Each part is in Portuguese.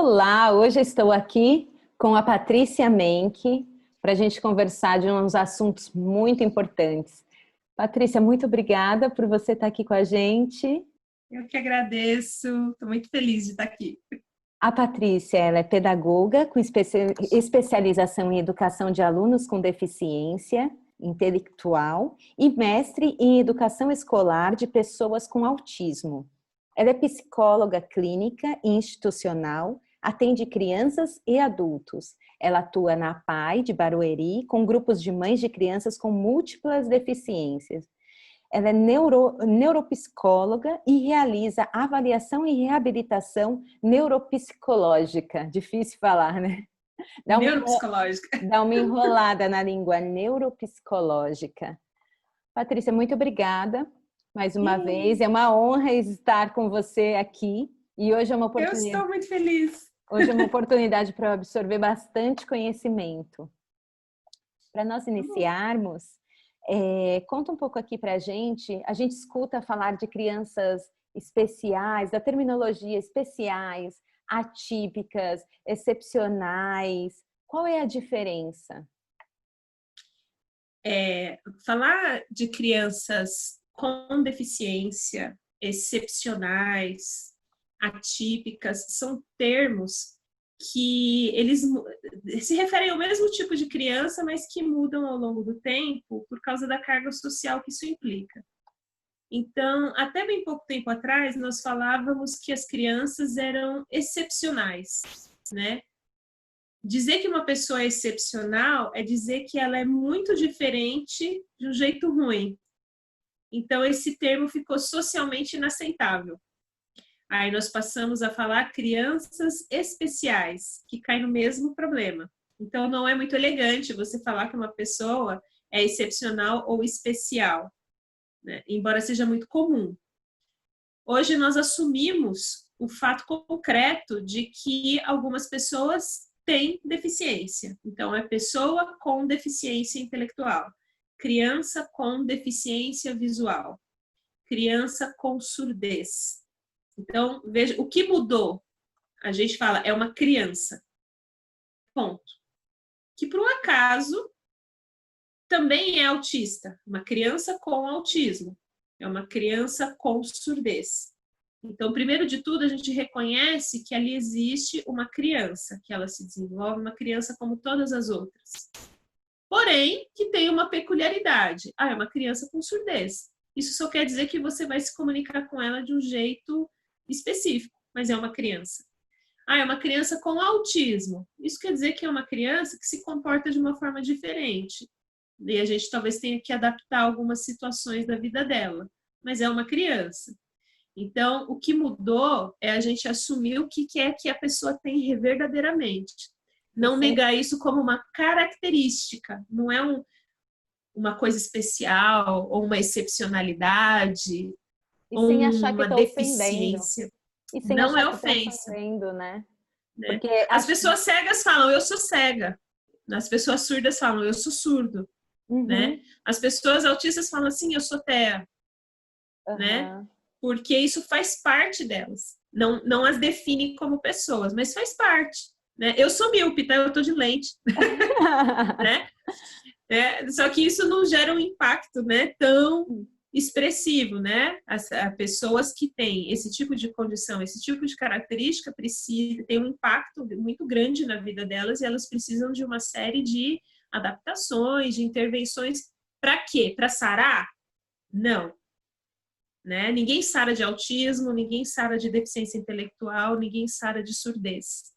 Olá, hoje eu estou aqui com a Patrícia Menck para a gente conversar de uns assuntos muito importantes. Patrícia, muito obrigada por você estar aqui com a gente. Eu que agradeço, estou muito feliz de estar aqui. A Patrícia, ela é pedagoga com especialização em educação de alunos com deficiência intelectual e mestre em educação escolar de pessoas com autismo. Ela é psicóloga clínica e institucional, atende crianças e adultos. Ela atua na PAI de Barueri com grupos de mães de crianças com múltiplas deficiências. Ela é neuropsicóloga e realiza avaliação e reabilitação neuropsicológica. Difícil falar, né? Neuropsicológica. Dá uma enrolada na língua neuropsicológica. Patrícia, muito obrigada mais uma vez. É uma honra estar com você aqui. E hoje é uma oportunidade. Eu estou muito feliz. Hoje é uma oportunidade para eu absorver bastante conhecimento. Para nós iniciarmos, conta um pouco aqui para a gente escuta falar de crianças especiais, da terminologia especiais, atípicas, excepcionais. Qual é a diferença? Falar de crianças com deficiência, excepcionais, atípicas, são termos que eles se referem ao mesmo tipo de criança, mas que mudam ao longo do tempo por causa da carga social que isso implica. Então, até bem pouco tempo atrás, nós falávamos que as crianças eram excepcionais, né? Dizer que uma pessoa é excepcional é dizer que ela é muito diferente de um jeito ruim. Então, esse termo ficou socialmente inaceitável. Aí nós passamos a falar crianças especiais, que cai no mesmo problema. Então, não é muito elegante você falar que uma pessoa é excepcional ou especial, né? Embora seja muito comum. Hoje nós assumimos o fato concreto de que algumas pessoas têm deficiência. Então, é pessoa com deficiência intelectual, criança com deficiência visual, criança com surdez. Então, veja, o que mudou? A gente fala, é uma criança. Ponto. Que, por um acaso, também é autista. Uma criança com autismo. É uma criança com surdez. Então, primeiro de tudo, a gente reconhece que ali existe uma criança, que ela se desenvolve, uma criança como todas as outras. Porém, que tem uma peculiaridade. É uma criança com surdez. Isso só quer dizer que você vai se comunicar com ela de um jeito específico, mas é uma criança. É uma criança com autismo. Isso quer dizer que é uma criança que se comporta de uma forma diferente. E a gente talvez tenha que adaptar algumas situações da vida dela. Mas é uma criança. Então, o que mudou é a gente assumir o que é que a pessoa tem verdadeiramente. Não negar isso como uma característica. Não é uma coisa especial ou uma excepcionalidade ou uma deficiência. Não é ofensa. Né? Porque as pessoas cegas falam, eu sou cega. As pessoas surdas falam, eu sou surdo. Uhum. Né? As pessoas autistas falam assim, eu sou TEA. Uhum. Né? Porque isso faz parte delas. Não as define como pessoas, mas faz parte. Né? Eu sou míope, tá? Eu tô de lente. Né? Só que isso não gera um impacto, né, tão expressivo, né? As pessoas que têm esse tipo de condição, esse tipo de característica, tem um impacto muito grande na vida delas e elas precisam de uma série de adaptações, de intervenções. Para quê? Para sarar? Não. Né? Ninguém sara de autismo, ninguém sara de deficiência intelectual, ninguém sara de surdez.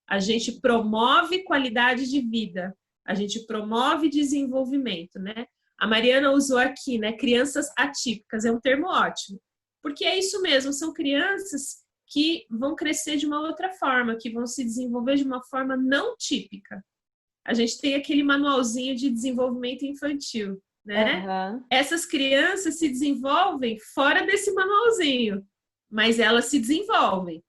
A gente promove qualidade de vida, a gente promove desenvolvimento, né? A Mariana usou aqui, né? Crianças atípicas, é um termo ótimo, porque é isso mesmo, são crianças que vão crescer de uma outra forma, que vão se desenvolver de uma forma não típica. A gente tem aquele manualzinho de desenvolvimento infantil, né? Uhum. Essas crianças se desenvolvem fora desse manualzinho, mas elas se desenvolvem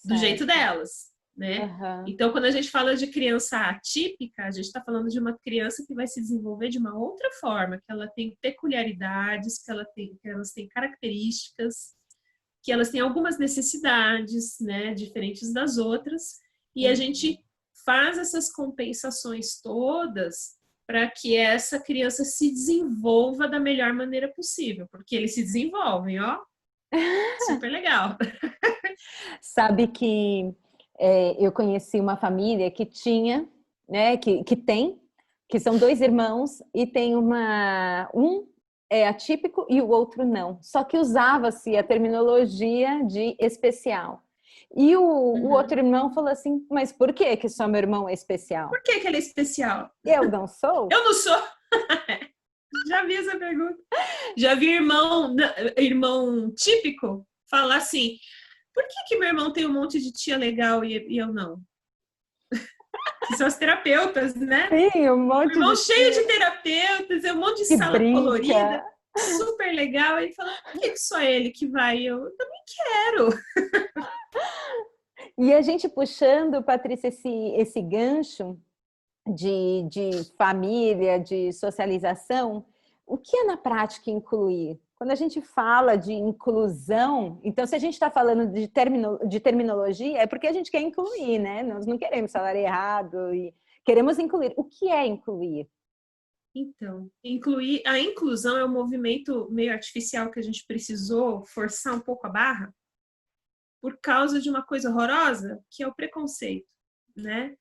do jeito delas, né? Uhum. Então, quando a gente fala de criança atípica, a gente está falando de uma criança que vai se desenvolver de uma outra forma, que ela tem peculiaridades, que elas têm características que elas têm algumas necessidades, né, diferentes das outras, e a gente faz essas compensações todas para que essa criança se desenvolva da melhor maneira possível, porque eles se desenvolvem, ó, super legal. Sabe que eu conheci uma família que tinha, né, que tem, que são dois irmãos e tem um é atípico e o outro não. Só que usava-se a terminologia de especial. E o outro irmão falou assim, mas por que que só meu irmão é especial? Por que que ele é especial? Eu não sou? Eu não sou. Já vi essa pergunta. Já vi irmão típico falar assim, por que que meu irmão tem um monte de tia legal e eu não? Que são as terapeutas, né? Sim, um monte irmão de cheio de terapeutas, um monte de que sala brinca. colorida, super legal. Ele fala, por que só ele que vai? Eu também quero. E a gente puxando, Patrícia, esse gancho de família, de socialização, o que é na prática incluir? Quando a gente fala de inclusão, então se a gente está falando de terminologia, é porque a gente quer incluir, né? Nós não queremos falar errado e queremos incluir. O que é incluir? Então, a inclusão é um movimento meio artificial que a gente precisou forçar um pouco a barra por causa de uma coisa horrorosa, que é o preconceito, né?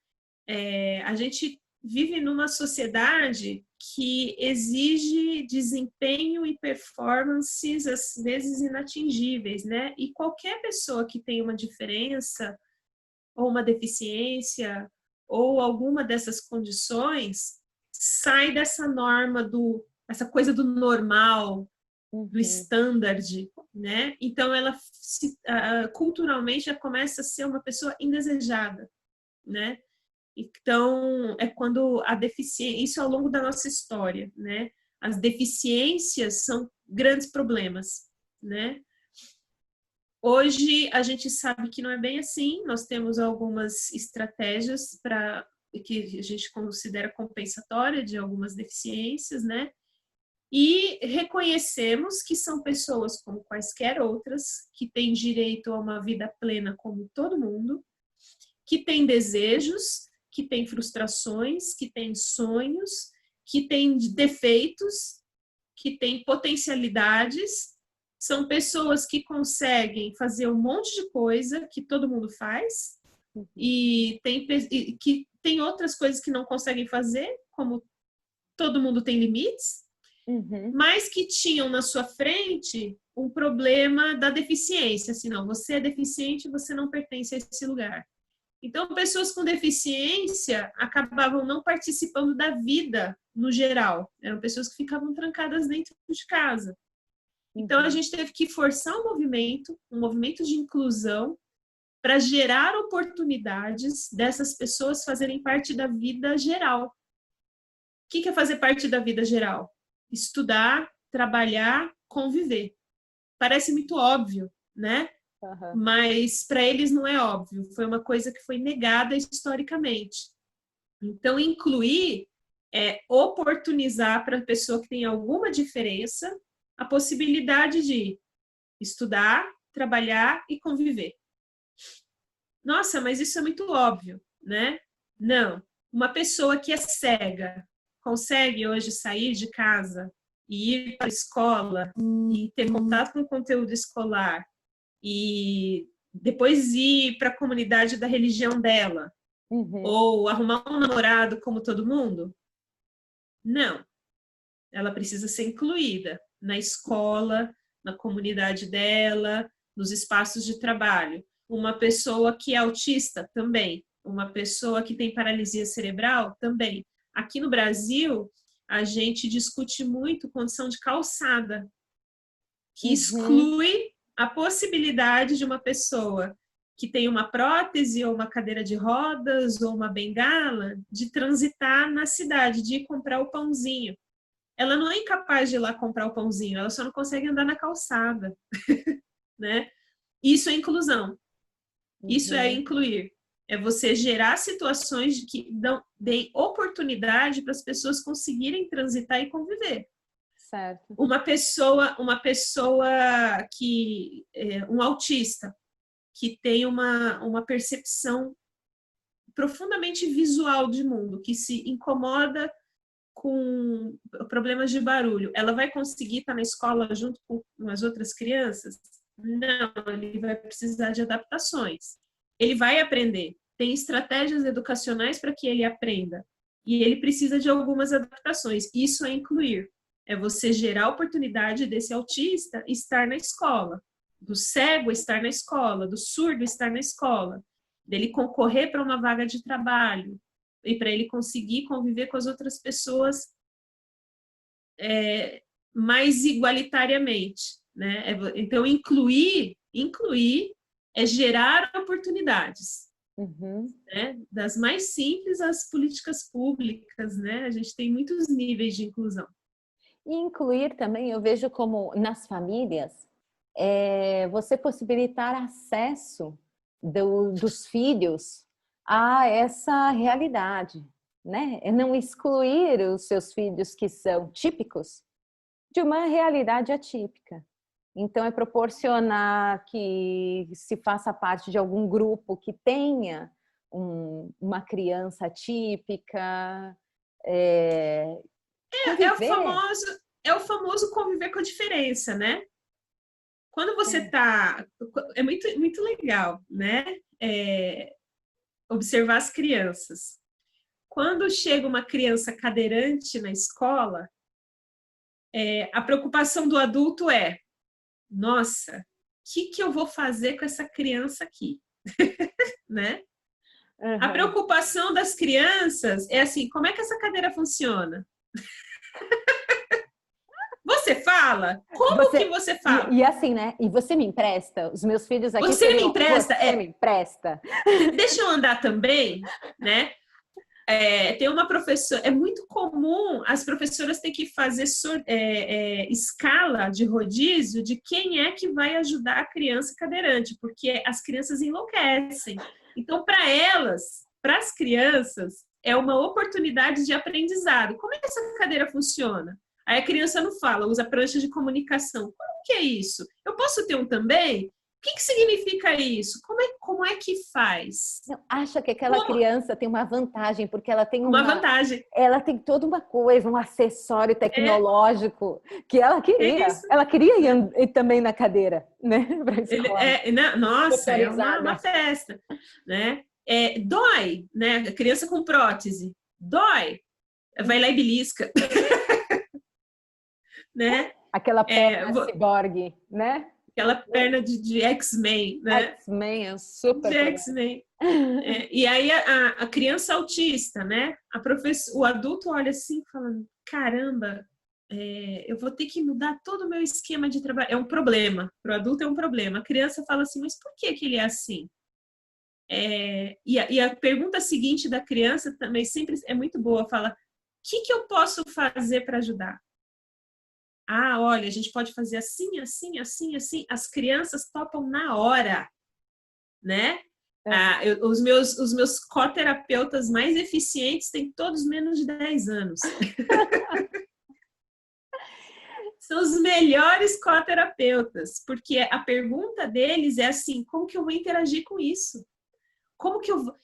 A gente vive numa sociedade que exige desempenho e performances, às vezes, inatingíveis, né? E qualquer pessoa que tem uma diferença, ou uma deficiência, ou alguma dessas condições, sai dessa norma essa coisa do normal, do standard, né? Então ela culturalmente já começa a ser uma pessoa indesejada, né? Então é quando a deficiência, isso ao longo da nossa história, né? As deficiências são grandes problemas, né? Hoje a gente sabe que não é bem assim, nós temos algumas estratégias para que a gente considera compensatória de algumas deficiências, né? E reconhecemos que são pessoas como quaisquer outras, que têm direito a uma vida plena como todo mundo, que têm desejos, que têm frustrações, que têm sonhos, que têm defeitos, que têm potencialidades. São pessoas que conseguem fazer um monte de coisa que todo mundo faz e que tem outras coisas que não conseguem fazer, como todo mundo tem limites, mas que tinham na sua frente um problema da deficiência. Assim, não, você é deficiente, você não pertence a esse lugar. Então, pessoas com deficiência acabavam não participando da vida no geral. Eram pessoas que ficavam trancadas dentro de casa. Então, a gente teve que forçar um movimento de inclusão, para gerar oportunidades dessas pessoas fazerem parte da vida geral. O que é fazer parte da vida geral? Estudar, trabalhar, conviver. Parece muito óbvio, né? Mas para eles não é óbvio. Foi uma coisa que foi negada historicamente. Então, incluir é oportunizar para a pessoa que tem alguma diferença a possibilidade de estudar, trabalhar e conviver. Nossa, mas isso é muito óbvio, né? Não. Uma pessoa que é cega consegue hoje sair de casa e ir para a escola e ter contato com o conteúdo escolar e depois ir para a comunidade da religião dela ou arrumar um namorado como todo mundo? Não. Ela precisa ser incluída na escola, na comunidade dela, nos espaços de trabalho. Uma pessoa que é autista também, uma pessoa que tem paralisia cerebral também. Aqui no Brasil, a gente discute muito condição de calçada, que exclui a possibilidade de uma pessoa que tem uma prótese ou uma cadeira de rodas ou uma bengala de transitar na cidade, de ir comprar o pãozinho. Ela não é incapaz de ir lá comprar o pãozinho, ela só não consegue andar na calçada, né? Isso é inclusão. Isso é incluir. É você gerar situações que deem oportunidade para as pessoas conseguirem transitar e conviver. Certo. Uma pessoa que um autista que tem uma percepção profundamente visual de mundo, que se incomoda com problemas de barulho, ela vai conseguir estar na escola junto com as outras crianças? Não, ele vai precisar de adaptações. Ele vai aprender. Tem estratégias educacionais para que ele aprenda. E ele precisa de algumas adaptações. Isso é incluir. É você gerar a oportunidade desse autista estar na escola, do cego estar na escola, do surdo estar na escola, dele concorrer para uma vaga de trabalho e para ele conseguir conviver com as outras pessoas mais igualitariamente, né? Então, incluir é gerar oportunidades, né? Das mais simples às políticas públicas, né? A gente tem muitos níveis de inclusão. E incluir também, eu vejo como nas famílias, você possibilitar acesso dos filhos a essa realidade, né? É não excluir os seus filhos que são típicos de uma realidade atípica. Então, é proporcionar que se faça parte de algum grupo que tenha uma criança atípica, É o famoso conviver com a diferença, né? Quando você tá... É muito, muito legal, né? Observar as crianças. Quando chega uma criança cadeirante na escola, a preocupação do adulto é: nossa, o que eu vou fazer com essa criança aqui? Né? A preocupação das crianças é assim: como é que essa cadeira funciona? Você fala? Como que você fala? E assim, né? E você me empresta? Os meus filhos aqui Você me empresta? Você me empresta? Deixa eu andar também, né? Tem uma professora, é muito comum as professoras terem que fazer escala de rodízio de quem é que vai ajudar a criança cadeirante, porque as crianças enlouquecem. Então, para as crianças, é uma oportunidade de aprendizado. Como é que essa cadeira funciona? Aí a criança não fala, usa prancha de comunicação. Como que é isso? Eu posso ter um também? O que significa isso? Como é que faz? Acha que aquela criança tem uma vantagem, porque ela tem uma vantagem. Ela tem toda uma coisa, um acessório tecnológico que ela queria. Ela queria ir também na cadeira, né? Pra escola. Nossa, é uma festa, né? Dói, né? A criança com prótese. Dói. Vai lá e belisca. Né? Aquela perna ciborgue, né? Aquela perna de X-Men, né? X-Men é super. De X-Men. E aí a criança autista, né? O adulto olha assim, falando: caramba, eu vou ter que mudar todo o meu esquema de trabalho. É um problema. Para o adulto é um problema. A criança fala assim: mas por que ele é assim? E a pergunta seguinte da criança também sempre é muito boa. Fala: o que eu posso fazer para ajudar? Ah, olha, a gente pode fazer assim, assim, assim, assim. As crianças topam na hora, né? Os meus coterapeutas mais eficientes têm todos menos de 10 anos. São os melhores coterapeutas, porque a pergunta deles é assim: como que eu vou interagir com isso? Como que eu vou...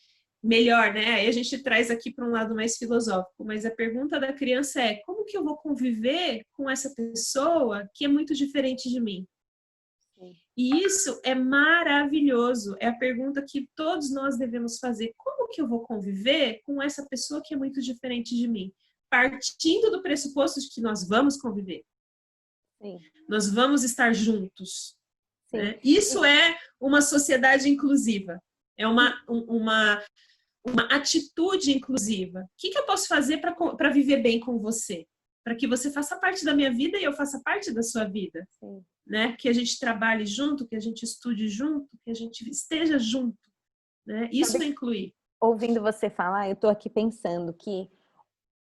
Melhor, né? Aí a gente traz aqui para um lado mais filosófico, mas a pergunta da criança é: como que eu vou conviver com essa pessoa que é muito diferente de mim? Sim. E isso é maravilhoso, é a pergunta que todos nós devemos fazer: como que eu vou conviver com essa pessoa que é muito diferente de mim? Partindo do pressuposto de que nós vamos conviver. Sim. Nós vamos estar juntos. Né? Isso é uma sociedade inclusiva, é uma atitude inclusiva. O que eu posso fazer para viver bem com você? Para que você faça parte da minha vida e eu faça parte da sua vida. Sim. Né? Que a gente trabalhe junto, que a gente estude junto, que a gente esteja junto. Né? Isso é incluir. Ouvindo você falar, eu estou aqui pensando que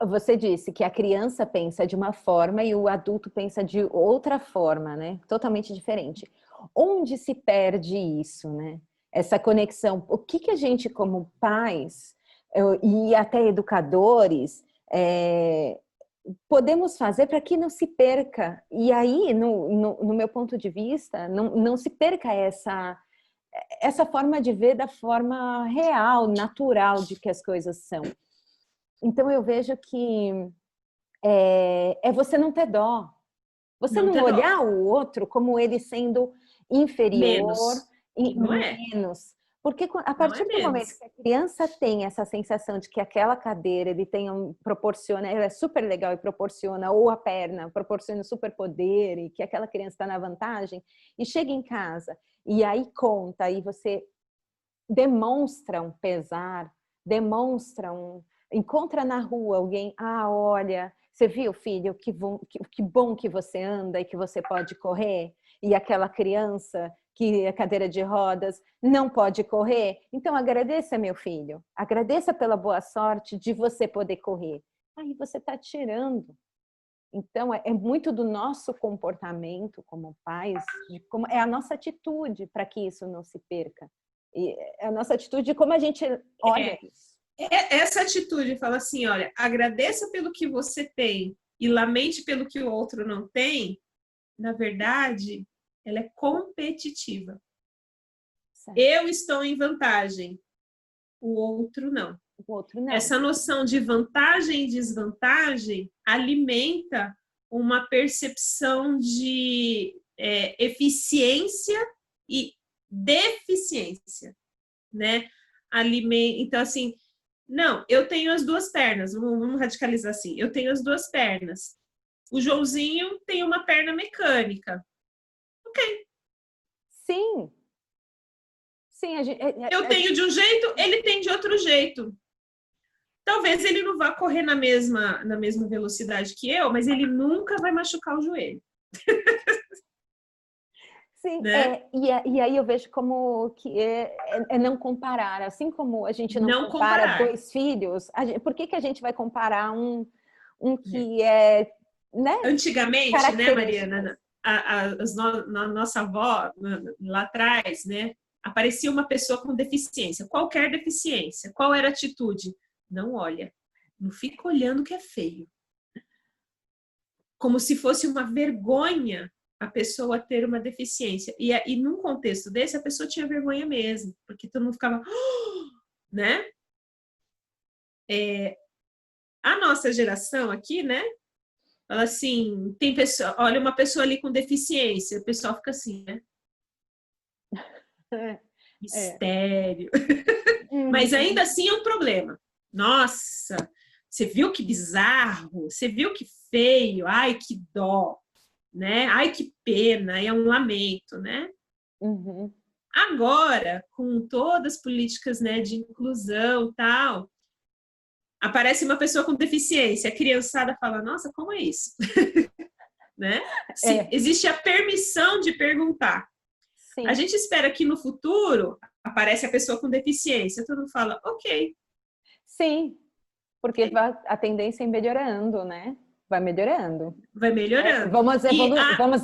você disse que a criança pensa de uma forma e o adulto pensa de outra forma, né? Totalmente diferente. Onde se perde isso, né? Essa conexão. O que a gente, como pais e até educadores, podemos fazer para que não se perca? E aí, no meu ponto de vista, não se perca essa forma de ver da forma real, natural de que as coisas são. Então, eu vejo que é você não ter dó. Você não olhar o outro como ele sendo inferior e Não é. menos. Porque a partir do momento que a criança tem essa sensação de que aquela cadeira ele proporciona, ela é super legal e proporciona, ou a perna proporciona superpoder, e que aquela criança está na vantagem, e chega em casa, e aí conta, e você demonstra um pesar, encontra na rua alguém, olha, você viu, filho, que bom que você anda e que você pode correr, e aquela criança que é cadeira de rodas não pode correr, então agradeça, meu filho, agradeça pela boa sorte de você poder correr. Aí você está tirando. Então, é muito do nosso comportamento como pais, é a nossa atitude para que isso não se perca. E é a nossa atitude de como a gente olha isso. Essa atitude fala assim, olha, agradeça pelo que você tem e lamente pelo que o outro não tem, na verdade, ela é competitiva. Certo. Eu estou em vantagem, o outro não. O outro não. Essa noção de vantagem e desvantagem alimenta uma percepção de eficiência e deficiência, né? Então, assim, não, eu tenho as duas pernas, vamos radicalizar assim, eu tenho as duas pernas. O Joãozinho tem uma perna mecânica. Ok. Sim. Sim, eu tenho de um jeito, ele tem de outro jeito. Talvez ele não vá correr na mesma velocidade que eu, mas ele nunca vai machucar o joelho. Sim, né? E aí eu vejo como que é não comparar. Assim como a gente não compara dois filhos, por que a gente vai comparar um que é... Né? Antigamente, né, Mariana, na nossa avó, lá atrás, né, aparecia uma pessoa com deficiência, qualquer deficiência. Qual era a atitude? Não olha, não fica olhando que é feio. Como se fosse uma vergonha a pessoa ter uma deficiência. E num contexto desse, a pessoa tinha vergonha mesmo, porque todo mundo ficava, né? A nossa geração aqui, né? Fala assim, tem pessoa, olha uma pessoa ali com deficiência, o pessoal fica assim, né? Mistério. Mas ainda assim é um problema. Nossa, você viu que bizarro? Você viu que feio? Ai, que dó, né? Ai, que pena, é um lamento, né? Uhum. Agora, com todas as políticas, né, de inclusão e tal, aparece uma pessoa com deficiência, a criançada fala, nossa, como é isso? Né? Existe a permissão de perguntar. Sim. A gente espera que no futuro aparece a pessoa com deficiência, todo mundo fala, ok. Sim, porque a tendência é melhorando, né? Vai melhorando. Vai melhorando. Vamos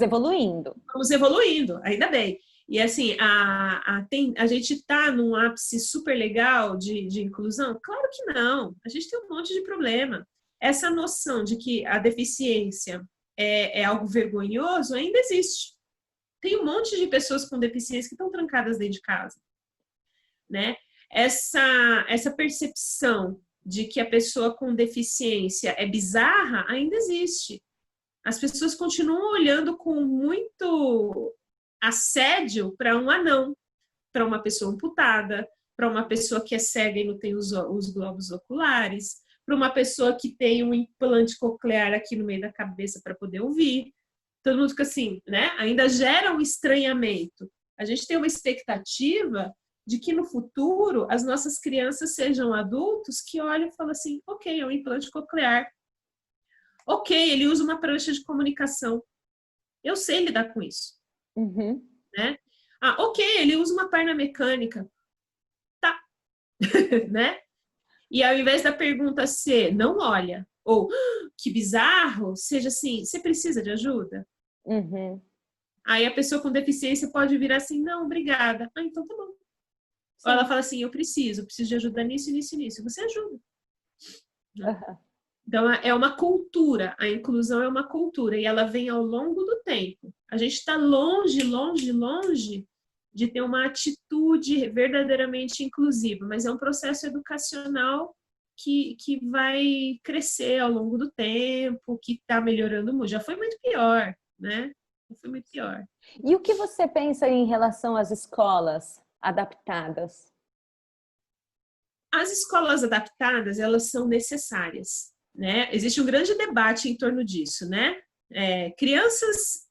evoluindo. Vamos evoluindo, ainda bem. E assim, a gente está num ápice super legal de inclusão? Claro que não. A gente tem um monte de problema. Essa noção de que a deficiência é algo vergonhoso ainda existe. Tem um monte de pessoas com deficiência que estão trancadas dentro de casa, né? Essa percepção de que a pessoa com deficiência é bizarra ainda existe. As pessoas continuam olhando com muito assédio para um anão, para uma pessoa amputada, para uma pessoa que é cega e não tem os globos oculares, para uma pessoa que tem um implante coclear aqui no meio da cabeça para poder ouvir. Todo mundo fica assim, né? Ainda gera um estranhamento. A gente tem uma expectativa de que no futuro as nossas crianças sejam adultos que olham e falam assim, ok, é um implante coclear. Ok, ele usa uma prancha de comunicação. Eu sei lidar com isso. Uhum. Né? Ok, ele usa uma perna mecânica. Tá. Né? E ao invés da pergunta ser, não olha, ou que bizarro, seja assim, você precisa de ajuda? Uhum. Aí a pessoa com deficiência pode virar assim, não, obrigada. Então tá bom. Sim. Ou ela fala assim, eu preciso de ajuda nisso, nisso e nisso. Você ajuda. Uhum. Então, é uma cultura, a inclusão é uma cultura e ela vem ao longo do tempo. A gente está longe, longe, longe de ter uma atitude verdadeiramente inclusiva, mas é um processo educacional que vai crescer ao longo do tempo, que está melhorando muito. Já foi muito pior, né? Já foi muito pior. E o que você pensa em relação às escolas adaptadas? As escolas adaptadas, elas são necessárias, né? Existe um grande debate em torno disso, né? Crianças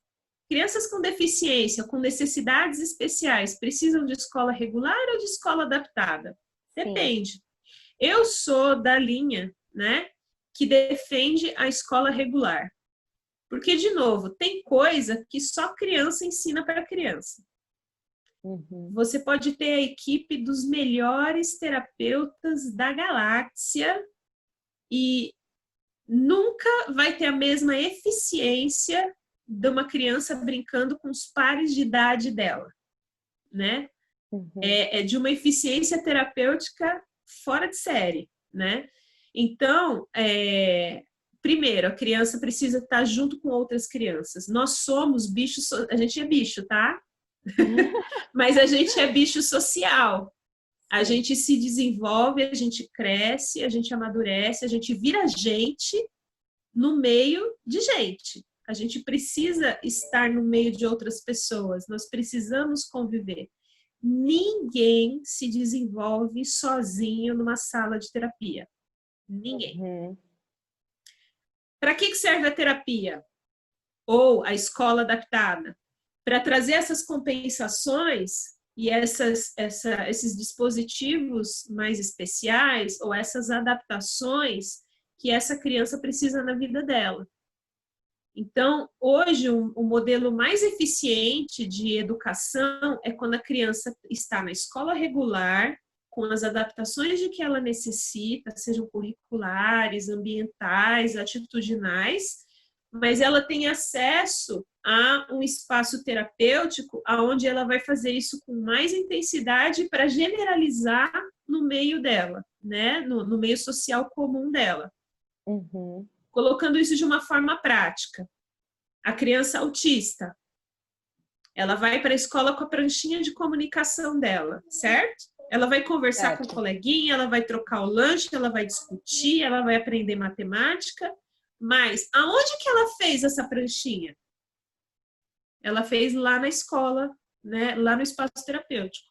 com deficiência, com necessidades especiais, precisam de escola regular ou de escola adaptada? Depende. Sim. Eu sou da linha, né, que defende a escola regular. Porque, de novo, tem coisa que só criança ensina para criança. Uhum. Você pode ter a equipe dos melhores terapeutas da galáxia e nunca vai ter a mesma eficiência de uma criança brincando com os pares de idade dela, né? Uhum. É de uma eficiência terapêutica fora de série, né? Então, primeiro, a criança precisa estar junto com outras crianças. Nós somos bichos, a gente é bicho, tá? Mas a gente é bicho social. A gente se desenvolve, a gente cresce, a gente amadurece, a gente vira gente no meio de gente. A gente precisa estar no meio de outras pessoas, nós precisamos conviver. Ninguém se desenvolve sozinho numa sala de terapia. Ninguém. Uhum. Para que serve a terapia? Ou a escola adaptada? Para trazer essas compensações e esses dispositivos mais especiais ou essas adaptações que essa criança precisa na vida dela. Então, hoje, o modelo mais eficiente de educação é quando a criança está na escola regular, com as adaptações de que ela necessita, sejam curriculares, ambientais, atitudinais, mas ela tem acesso a um espaço terapêutico onde ela vai fazer isso com mais intensidade para generalizar no meio dela, né? No meio social comum dela. Uhum. Colocando isso de uma forma prática. A criança autista, ela vai para a escola com a pranchinha de comunicação dela, certo? Ela vai conversar com o coleguinha, ela vai trocar o lanche, ela vai discutir, ela vai aprender matemática, mas aonde que ela fez essa pranchinha? Ela fez lá na escola, né? Lá no espaço terapêutico.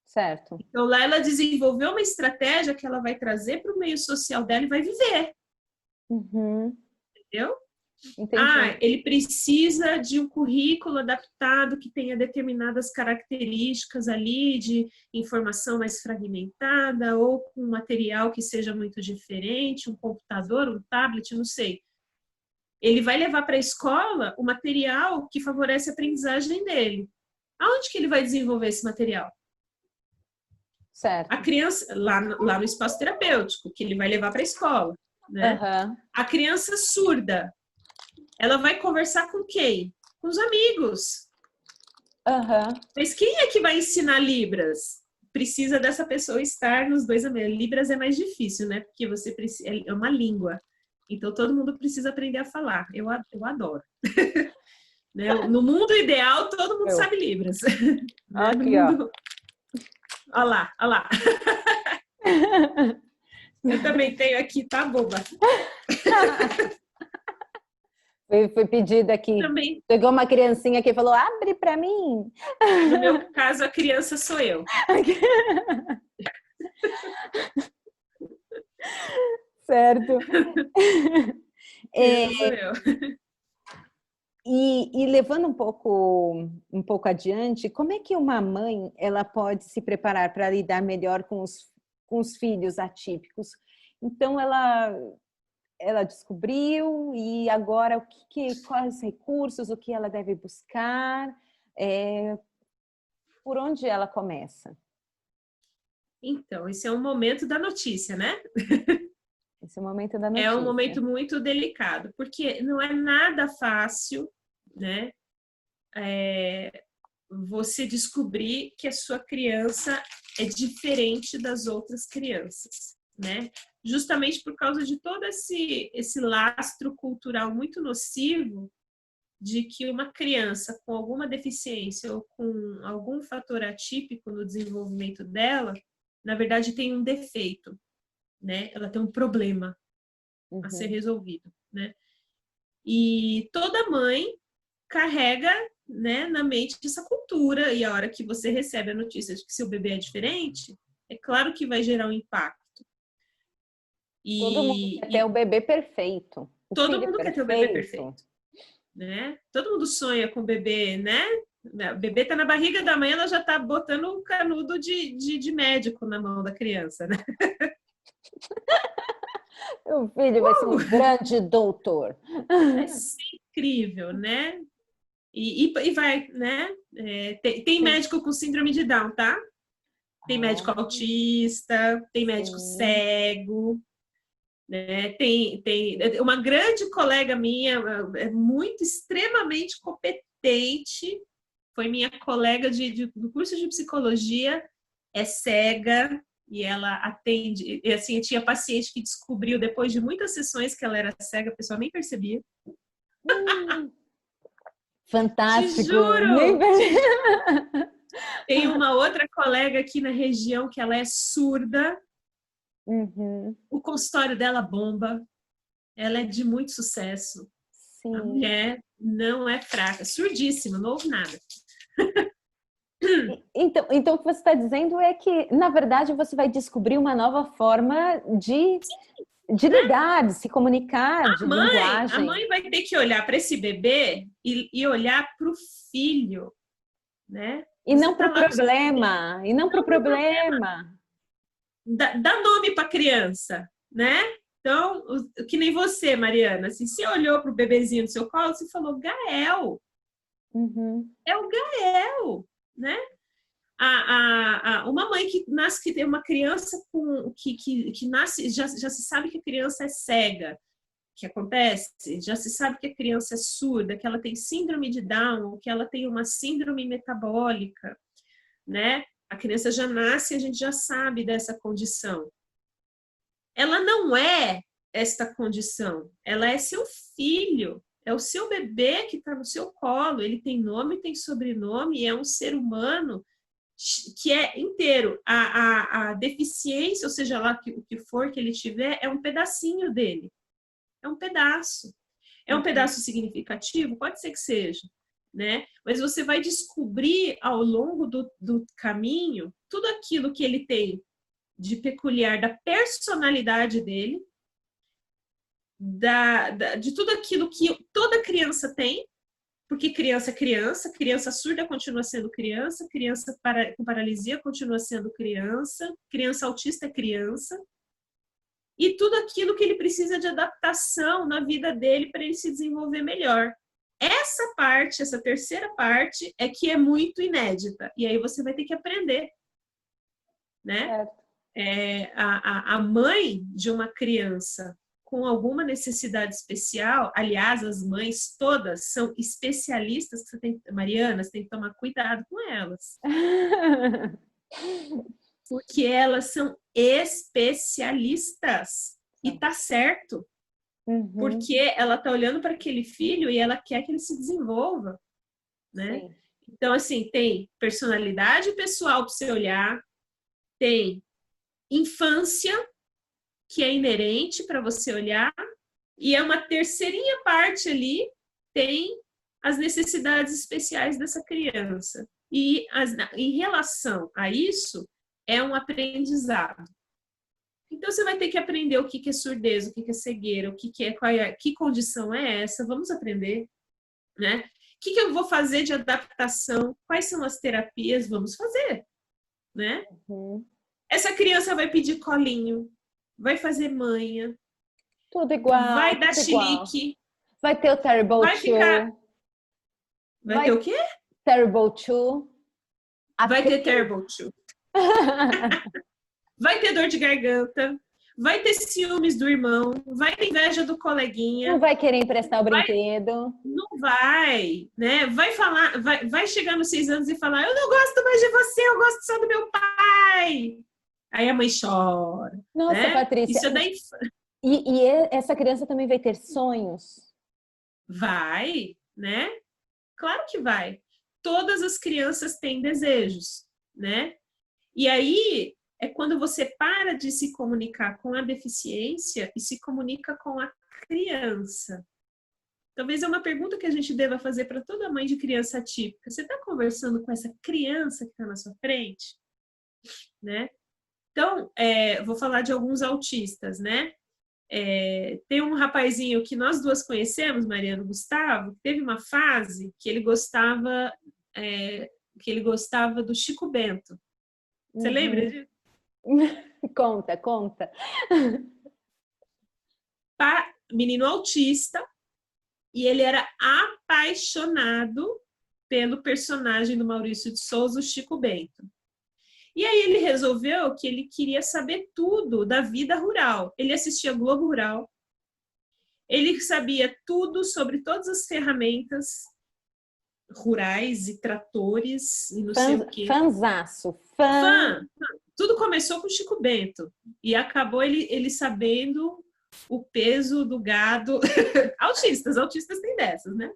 Certo. Então, lá ela desenvolveu uma estratégia que ela vai trazer para o meio social dela e vai viver. Uhum. Entendeu? Entendi. Ele precisa de um currículo adaptado que tenha determinadas características ali de informação mais fragmentada ou com um material que seja muito diferente, um computador, um tablet, não sei. Ele vai levar para a escola o material que favorece a aprendizagem dele. Aonde que ele vai desenvolver esse material? Certo. A criança, lá no espaço terapêutico, que ele vai levar para a escola. Né? Uhum. A criança surda, ela vai conversar com quem? Com os amigos. Uhum. Mas quem é que vai ensinar Libras? Precisa dessa pessoa estar nos dois ambientes. Libras é mais difícil, né? Porque você precisa, é uma língua. Então, todo mundo precisa aprender a falar. Eu adoro. Né? No mundo ideal, todo mundo sabe Libras. Né? Aqui, mundo... Olha lá, olha lá. Eu também tenho aqui, tá, boba? Foi pedido aqui. Também. Pegou uma criancinha aqui e falou, abre para mim. No meu caso, a criança sou eu. Certo. Sou eu. E levando um pouco adiante, como é que uma mãe ela pode se preparar para lidar melhor com os filhos atípicos? Então, ela descobriu e agora quais recursos, o que ela deve buscar, por onde ela começa? Então, esse é um momento da notícia, né? Esse é o momento da notícia. É um momento muito delicado, porque não é nada fácil, né? Você descobrir que a sua criança é diferente das outras crianças, né? justamente por causa de todo esse lastro cultural muito nocivo de que uma criança com alguma deficiência ou com algum fator atípico no desenvolvimento dela, na verdade tem um defeito, né? Ela tem um problema a ser resolvido, né? E toda mãe carrega, né, na mente essa cultura, e a hora que você recebe a notícia de que seu bebê é diferente, é claro que vai gerar um impacto. Todo mundo quer ter o bebê perfeito. Todo mundo quer ter o bebê perfeito. Né? Todo mundo sonha com o bebê, né? O bebê tá na barriga da mãe, ela já tá botando um canudo de médico na mão da criança, né? O filho vai ser um grande doutor. Vai ser incrível, né? E vai, né? Tem médico com síndrome de Down, tá? Tem médico autista, tem médico cego, né? Tem uma grande colega minha, muito extremamente competente, foi minha colega do curso de psicologia, é cega e ela atende, e assim, tinha paciente que descobriu depois de muitas sessões que ela era cega, a pessoa nem percebia. Fantástico! Te juro! Tem uma outra colega aqui na região que ela é surda. O consultório dela bomba. Ela é de muito sucesso. Sim. A mulher não é fraca, surdíssima, não ouve nada. Então, o que você está dizendo é que, na verdade, você vai descobrir uma nova forma de lidar, de se comunicar, de linguagem. A mãe vai ter que olhar para esse bebê e olhar para o filho, né? E não para o problema. E não para o problema. Dá nome para a criança, né? Então, que nem você, Mariana, assim, você olhou para o bebezinho no seu colo, você falou Gael. É o Gael, né? Uma mãe que nasce, que tem uma criança que nasce, já se sabe que a criança é cega. O que acontece? Já se sabe que a criança é surda, que ela tem síndrome de Down, que ela tem uma síndrome metabólica, né? A criança já nasce e a gente já sabe dessa condição. Ela não é esta condição, ela é seu filho, é o seu bebê que está no seu colo, ele tem nome, tem sobrenome, é um ser humano que é inteiro. A deficiência, ou seja lá o que for que ele tiver, é um pedacinho dele. É um pedaço. É um pedaço significativo? Pode ser que seja, né? Mas você vai descobrir ao longo do caminho tudo aquilo que ele tem de peculiar da personalidade dele, de tudo aquilo que toda criança tem, porque criança é criança, criança surda continua sendo criança, criança com paralisia continua sendo criança, criança autista é criança, e tudo aquilo que ele precisa de adaptação na vida dele para ele se desenvolver melhor. Essa parte, essa terceira parte, é que é muito inédita, e aí você vai ter que aprender, né? A mãe de uma criança com alguma necessidade especial, aliás, as mães todas são especialistas, Mariana, você tem que tomar cuidado com elas. Porque elas são especialistas. E tá certo. Porque ela tá olhando para aquele filho e ela quer que ele se desenvolva, né? Sim. Então, assim, tem personalidade pessoal para você olhar, tem infância, que é inerente para você olhar, e é uma terceirinha parte ali, tem as necessidades especiais dessa criança. E em relação a isso, é um aprendizado. Então, você vai ter que aprender o que é surdez, o que é cegueira, que condição é essa, vamos aprender, né? O que eu vou fazer de adaptação, quais são as terapias, vamos fazer, né? Essa criança vai pedir colinho, vai fazer manha. Tudo igual. Vai dar chilique. Vai ter o Terrible Two. Vai ter o quê? Terrible Two. Vai ter Terrible Two. Vai ter dor de garganta. Vai ter ciúmes do irmão. Vai ter inveja do coleguinha. Não vai querer emprestar o brinquedo. Não vai, né? Vai falar, vai chegar nos 6 anos e falar: eu não gosto mais de você, eu gosto só do meu pai. Aí a mãe chora, Nossa, né? Patrícia, Isso é da essa criança também vai ter sonhos? vai, né? Claro que vai. Todas as crianças têm desejos, né? E aí é quando você para de se comunicar com a deficiência e se comunica com a criança. Talvez é uma pergunta que a gente deva fazer para toda mãe de criança atípica. Você está conversando com essa criança que está na sua frente, né? Então, vou falar de alguns autistas, né? Tem um rapazinho que nós duas conhecemos, Mariano Gustavo, que teve uma fase que ele gostava do Chico Bento. Você lembra disso? Conta, conta. Menino autista, e ele era apaixonado pelo personagem do Maurício de Souza, o Chico Bento. E aí ele resolveu que ele queria saber tudo da vida rural. Ele assistia Globo Rural, ele sabia tudo sobre todas as ferramentas rurais e tratores e não sei o quê. Fanzaço, Fã! Tudo começou com o Chico Bento e acabou ele sabendo o peso do gado. Autistas têm dessas, né?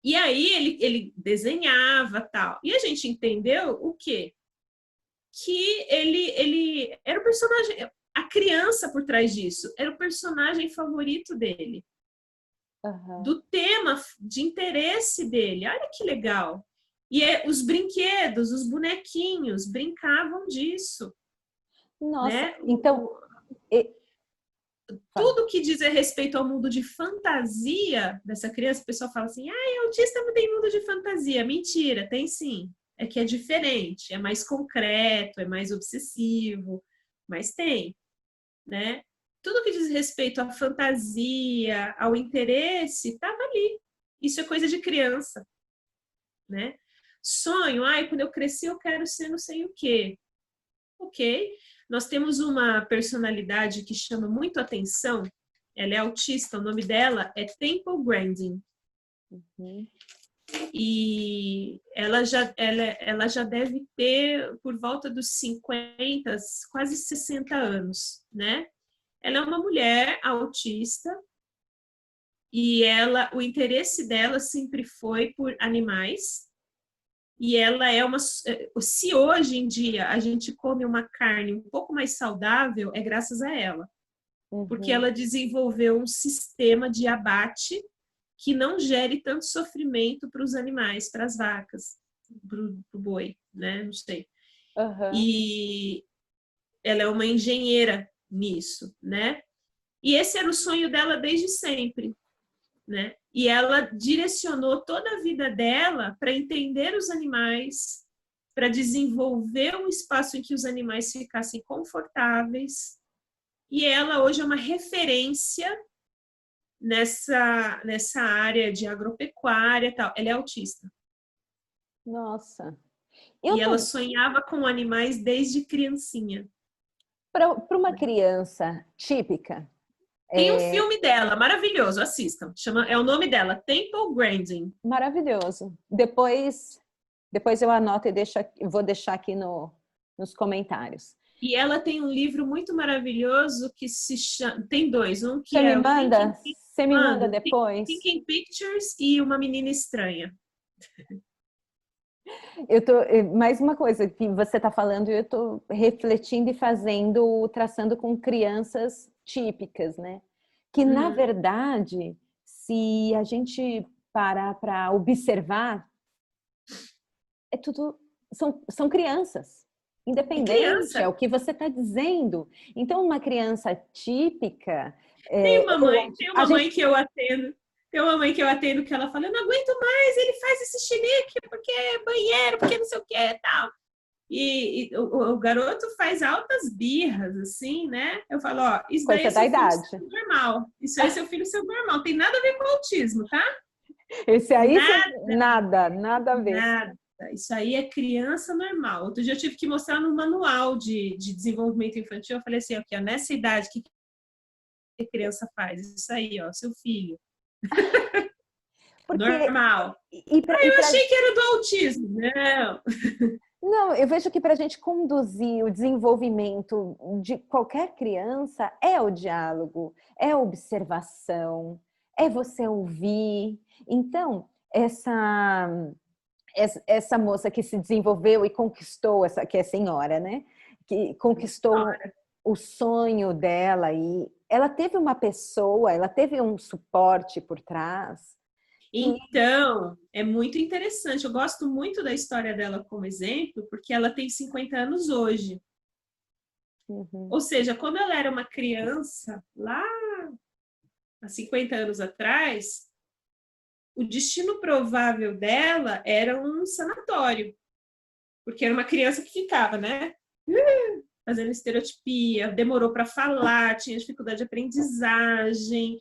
E aí ele desenhava tal. E a gente entendeu o quê? Que ele era o personagem, a criança por trás disso, era o personagem favorito dele. Do tema de interesse dele. Olha que legal. E os brinquedos, os bonequinhos brincavam disso. Nossa, né? então... Tudo que diz respeito ao mundo de fantasia dessa criança, o pessoal fala assim, autista não tem mundo de fantasia. Mentira, tem sim. É que é diferente, é mais concreto, é mais obsessivo, mas tem, né? Tudo que diz respeito à fantasia, ao interesse, estava ali. Isso é coisa de criança, né? Sonho, quando eu crescer eu quero ser não sei o quê. Ok. Nós temos uma personalidade que chama muito atenção, ela é autista, o nome dela é Temple Grandin. E ela já deve ter por volta dos 50, quase 60 anos, né? Ela é uma mulher autista e o interesse dela sempre foi por animais. E ela é se hoje em dia a gente come uma carne um pouco mais saudável, é graças a ela. Porque ela desenvolveu um sistema de abate que não gere tanto sofrimento para os animais, para as vacas, para o boi, né? Não sei. E ela é uma engenheira nisso, né? E esse era o sonho dela desde sempre, né? E ela direcionou toda a vida dela para entender os animais, para desenvolver um espaço em que os animais ficassem confortáveis. E ela hoje é uma referência nessa área de agropecuária e tal. Ela é autista. Nossa. E ela sonhava com animais desde criancinha. Para uma criança típica. Tem um filme dela, maravilhoso, assistam. É o nome dela, Temple Grandin. Maravilhoso. Depois eu anoto e vou deixar aqui nos comentários. E ela tem um livro muito maravilhoso que se chama... Tem dois, um que Você me manda depois? Thinking Pictures e Uma Menina Estranha. Mais uma coisa que você está falando, eu estou refletindo e traçando com crianças típicas, né? Que, na verdade, se a gente parar para observar, são crianças, independente, é o que você está dizendo. Então, uma criança típica... Tem uma mãe que eu atendo. Tem uma mãe que eu atendo que ela fala, eu não aguento mais, ele faz esse chilique porque é banheiro, porque não sei o que e tal. E o garoto faz altas birras, assim, né? Eu falo, isso daí é seu filho normal. Isso aí é seu filho seu normal. Tem nada a ver com autismo, tá? Esse aí, nada a ver. Nada. Isso aí é criança normal. Outro dia eu tive que mostrar no manual de desenvolvimento infantil. Eu falei assim, nessa idade, o que a criança faz? Isso aí, seu filho. Normal. Eu achei que era do autismo. Não. Não, eu vejo que para a gente conduzir o desenvolvimento de qualquer criança é o diálogo, é a observação, é você ouvir. Então, essa moça que se desenvolveu e conquistou, essa que é senhora, né? Que conquistou o sonho dela e ela teve uma pessoa, ela teve um suporte por trás. Então, é muito interessante. Eu gosto muito da história dela como exemplo, porque ela tem 50 anos hoje. Uhum. Ou seja, quando ela era uma criança, lá há 50 anos atrás, o destino provável dela era um sanatório. Porque era uma criança que ficava, né? Fazendo estereotipia, demorou para falar, tinha dificuldade de aprendizagem,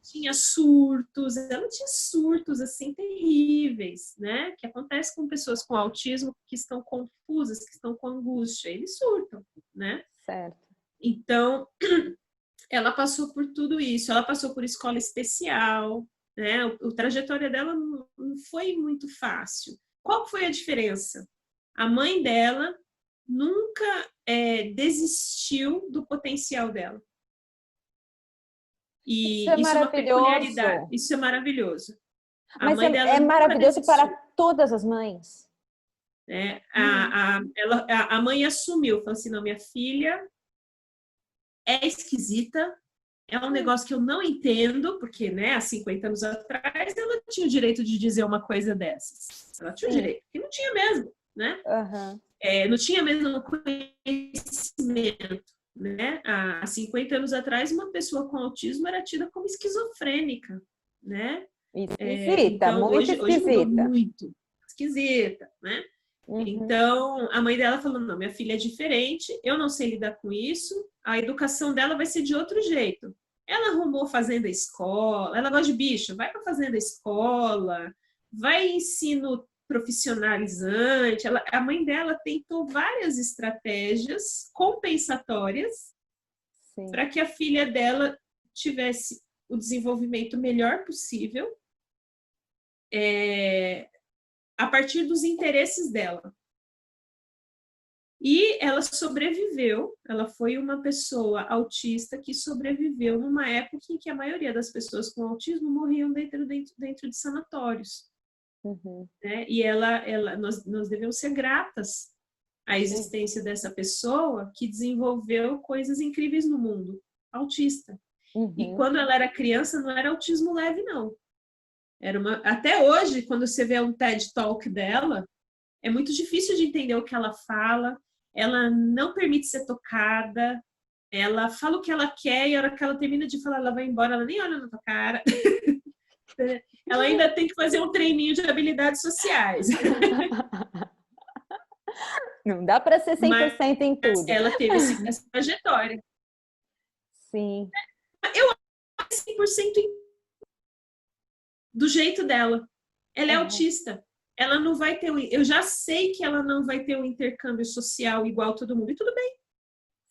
tinha surtos, ela tinha surtos assim terríveis, né? Que acontece com pessoas com autismo que estão confusas, que estão com angústia, eles surtam, né? Certo. Então, ela passou por tudo isso, ela passou por escola especial, né? A trajetória dela não foi muito fácil. Qual foi a diferença? A mãe dela nunca desistiu do potencial dela. Isso é E isso é uma peculiaridade, maravilhoso. isso é maravilhoso. A Mas mãe dela é nunca maravilhoso para desistiu. todas as mães. Né? A mãe assumiu, falou assim, não, minha filha é esquisita, é um negócio que eu não entendo, porque, né, há 50 anos atrás ela tinha o direito de dizer uma coisa dessas. Ela tinha o direito, porque não tinha mesmo, né? Não tinha mesmo conhecimento, né? Há 50 anos atrás, uma pessoa com autismo era tida como esquizofrênica, né? Esquisita, Então, muito hoje mudou esquisita. muito. Esquisita, né? Então, a mãe dela falou, não, minha filha é diferente, eu não sei lidar com isso, a educação dela vai ser de outro jeito. Ela arrumou fazenda escola, ela gosta de bicho, vai para fazenda escola, vai ensino profissionalizante. A mãe dela tentou várias estratégias compensatórias para que a filha dela tivesse o desenvolvimento melhor possível a partir dos interesses dela. E ela sobreviveu, ela foi uma pessoa autista que sobreviveu numa época em que a maioria das pessoas com autismo morriam dentro de sanatórios. Né? E nós devemos ser gratas à existência dessa pessoa que desenvolveu coisas incríveis no mundo, autista. E quando ela era criança, não era autismo leve, não. Até hoje, quando você vê um TED Talk dela, é muito difícil de entender o que ela fala, ela não permite ser tocada, ela fala o que ela quer e a hora que ela termina de falar, ela vai embora, ela nem olha na tua cara. Ela ainda tem que fazer um treininho de habilidades sociais. Não dá para ser 100% Mas em tudo. ela teve essa trajetória. Sim. Eu acho que 100% do jeito dela. Ela é autista. Ela não vai ter. Eu já sei que ela não vai ter um intercâmbio social igual todo mundo. E tudo bem.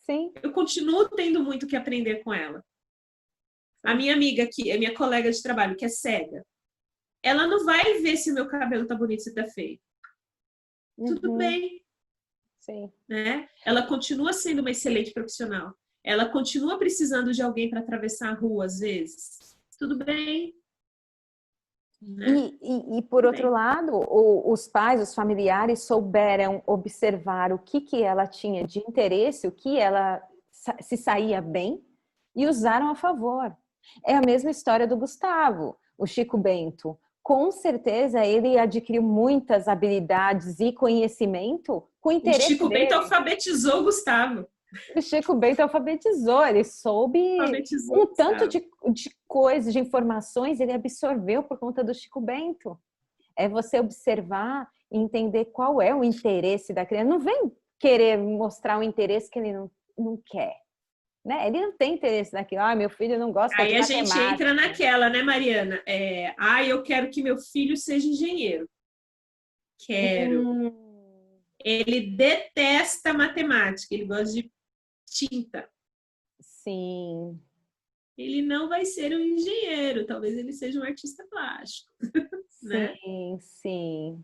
Sim. Eu continuo tendo muito que aprender com ela. A minha amiga aqui, a minha colega de trabalho, que é cega, ela não vai ver se o meu cabelo tá bonito, se tá feio. Tudo bem. Sim. Né? Ela continua sendo uma excelente profissional. Ela continua precisando de alguém para atravessar a rua, às vezes. Tudo bem. Né? E por outro lado, os pais, os familiares souberam observar o que ela tinha de interesse, o que ela se saía bem e usaram a favor. É a mesma história do Gustavo, o Chico Bento. Com certeza ele adquiriu muitas habilidades e conhecimento com o interesse O Chico dele. Bento alfabetizou o Gustavo. O Chico Bento alfabetizou, ele soube um tanto de coisas, de informações, ele absorveu por conta do Chico Bento. É você observar e entender qual é o interesse da criança. Não vem querer mostrar um interesse que ele não quer. Né? Ele não tem interesse naquilo. Ah, meu filho não gosta de matemática. Aí a gente entra naquela, né, Mariana? Eu quero que meu filho seja engenheiro. Quero. Ele detesta matemática, ele gosta de tinta. Sim. Ele não vai ser um engenheiro, talvez ele seja um artista plástico. Sim, né? sim.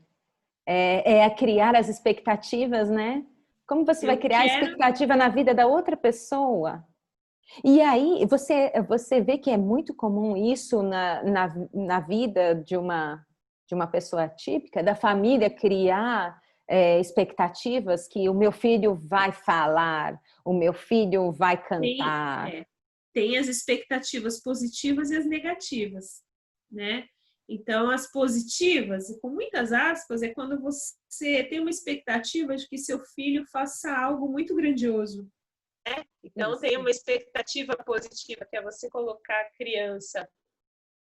é a criar as expectativas, né? Como você vai criar expectativa na vida da outra pessoa? E aí, você vê que é muito comum isso na vida de uma pessoa típica, da família criar expectativas que o meu filho vai falar, o meu filho vai cantar. Tem as expectativas positivas e as negativas, né? Então, as positivas, com muitas aspas, é quando você tem uma expectativa de que seu filho faça algo muito grandioso. Né? Então, tem uma expectativa positiva, que é você colocar a criança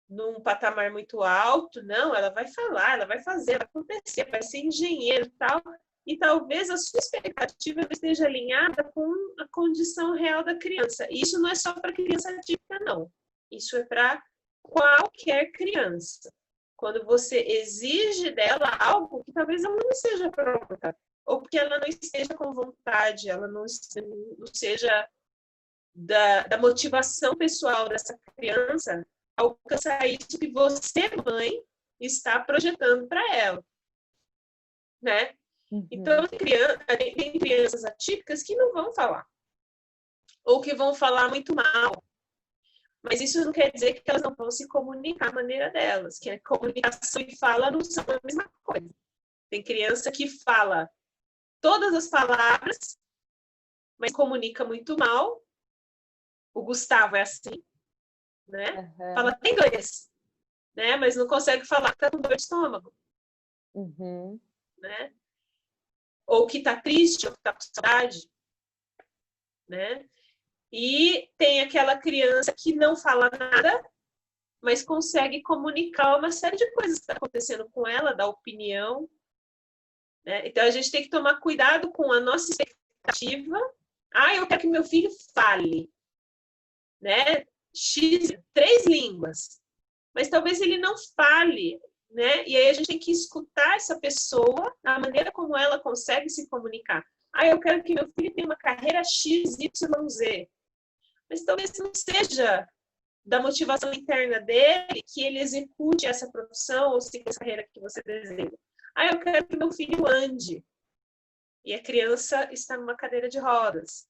num patamar muito alto. Não, ela vai falar, ela vai fazer, vai acontecer, vai ser engenheiro e tal. E talvez a sua expectativa esteja alinhada com a condição real da criança. E isso não é só para criança típica, não. Isso é para qualquer criança. Quando você exige dela algo que talvez ela não esteja pronta, ou porque ela não esteja com vontade, ela não seja da motivação pessoal dessa criança alcançar isso que você, mãe, está projetando para ela. Né? Uhum. Então, tem crianças atípicas que não vão falar, ou que vão falar muito mal. Mas isso não quer dizer que elas não vão se comunicar à maneira delas, que a comunicação e fala não são a mesma coisa. Tem criança que fala todas as palavras, mas comunica muito mal. O Gustavo é assim, né? Uhum. Fala até inglês, né? Mas não consegue falar que tá com dor de estômago. Uhum. Né? Ou que tá triste, ou que tá com saudade, né? E tem aquela criança que não fala nada, mas consegue comunicar uma série de coisas que está acontecendo com ela, dar opinião. Né? Então, a gente tem que tomar cuidado com a nossa expectativa. Eu quero que meu filho fale. Né? 3 línguas. Mas talvez ele não fale. Né? E aí a gente tem que escutar essa pessoa, a maneira como ela consegue se comunicar. Eu quero que meu filho tenha uma carreira XYZ. Mas talvez não seja da motivação interna dele que ele execute essa profissão ou siga essa carreira que você deseja. Eu quero que meu filho ande. E a criança está numa cadeira de rodas.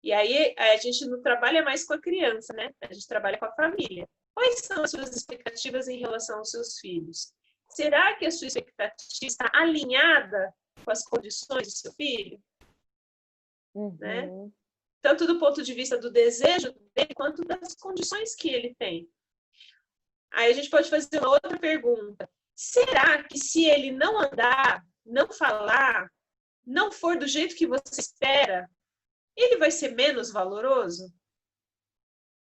E aí a gente não trabalha mais com a criança, né? A gente trabalha com a família. Quais são as suas expectativas em relação aos seus filhos? Será que a sua expectativa está alinhada com as condições do seu filho? Uhum. Né? Tanto do ponto de vista do desejo dele, quanto das condições que ele tem. Aí a gente pode fazer uma outra pergunta. Será que se ele não andar, não falar, não for do jeito que você espera, ele vai ser menos valoroso?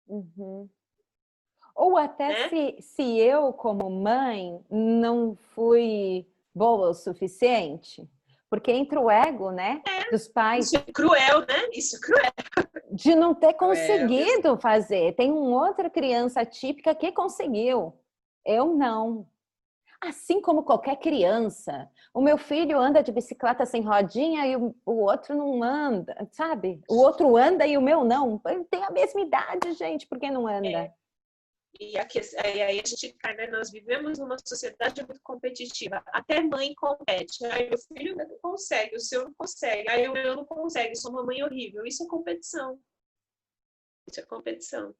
Uhum. Ou até né? se eu, como mãe, não fui boa o suficiente. Porque entra o ego, né? Dos pais. Isso é cruel, né? Isso é cruel. De não ter conseguido fazer. Tem uma outra criança típica que conseguiu. Eu não. Assim como qualquer criança. O meu filho anda de bicicleta sem rodinha e o outro não anda, sabe? O outro anda e o meu não. Ele tem a mesma idade, gente, por que não anda? E aí a gente cai, né? Nós vivemos numa sociedade muito competitiva. Até mãe compete. O filho não consegue, o seu não consegue. O meu não consegue, sou uma mãe horrível. Isso é competição. Isso é competição.